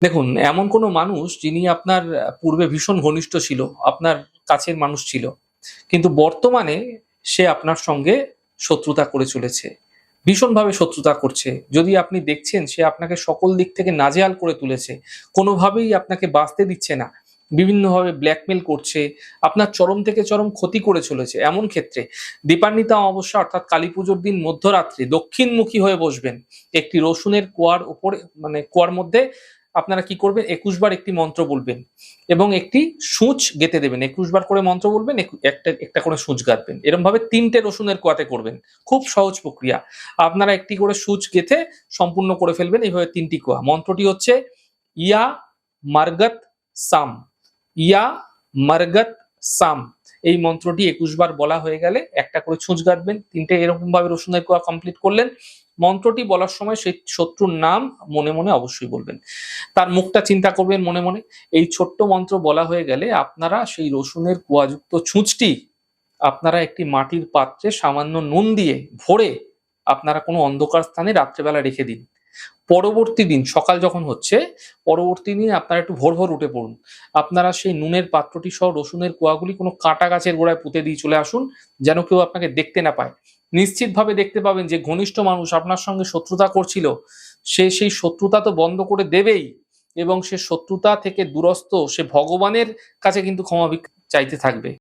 দেখুন, এমন কোনো মানুষ যিনি আপনার পূর্বে ভীষণ ঘনিষ্ঠ ছিল, আপনার কাছের মানুষ ছিল। কিন্তু বর্তমানে সে আপনার সঙ্গে শত্রুতা করে চলেছে। ভীষণভাবে শত্রুতা করছে। যদি আপনি দেখছেন সে আপনাকে সকল দিক থেকে নাজেহাল করে তুলেছে। কোনোভাবেই আপনাকে বাঁচতে দিচ্ছে না। বিভিন্নভাবে ব্ল্যাকমেইল করছে, আপনার চরম থেকে চরম ক্ষতি করে চলেছে। এমন ক্ষেত্রে দীপান্বিতা অমাবস্যা অর্থাৎ কালীপুজোর দিন মধ্যরাত্রে দক্ষিণমুখী হয়ে বসবেন। একটি রসুনের কোয়ার উপরে কোয়ার মধ্যে আপনারা কি করবেন ২১ বার একটি মন্ত্র বলবেন এবং একটি সূঁচ গেঁথে দেবেন। ২১ বার করে মন্ত্র বলবেন, একটা করে সূঁচ গাঁথবেন। এরমভাবে ৩ টে রসুনের কোয়াতে করবেন। খুব সহজ প্রক্রিয়া। আপনারা একটি করে সূঁচ গেঁথে সম্পূর্ণ করে ফেলবেন এইভাবে ৩ টি কোয়া। মন্ত্রটি হচ্ছে ইয়া মারগত সাম, ইয়া মারগত সাম। এই মন্ত্রটি ২১ বার বলা হয়ে গেলে একটা করে ছুঁচ গাঁথবেন। ৩ টে এরকমভাবে রসুনের কোয়া কমপ্লিট করলেন। মন্ত্রটি বলার সময় সেই শত্রুর নাম মনে, মনে অবশ্যই বলবেন। তার মুখটা চিন্তা করবেন মনে, মনে। এই ছোট্ট মন্ত্র বলা হয়ে গেলে আপনারা সেই রসুনের কোয়াযুক্ত ছুঁচটি আপনারা একটি মাটির পাত্রে সামান্য নুন দিয়ে ভরে আপনারা কোনো অন্ধকার স্থানে রাত্রেবেলা রেখে দিন। পরবর্তী দিন সকাল যখন হচ্ছে, পরবর্তী দিন আপনারা একটু ভোর, ভোর উঠে পড়ুন। আপনারা সেই নুনের পাত্রটি সহ রসুনের কোয়াগুলি কোনো কাঁটা গাছের গোড়ায় পুঁতে দিয়ে চলে আসুন, যেন কেউ আপনাকে দেখতে না পায়। নিশ্চিতভাবে দেখতে পাবেন যে ঘনিষ্ঠ মানুষ আপনার সঙ্গে শত্রুতা করছিল, সে সেই শত্রুতা তো বন্ধ করে দেবেই এবং সে শত্রুতা থেকে দূরস্থ সে ভগবানের কাছে কিন্তু ক্ষমা চাইতে থাকবে।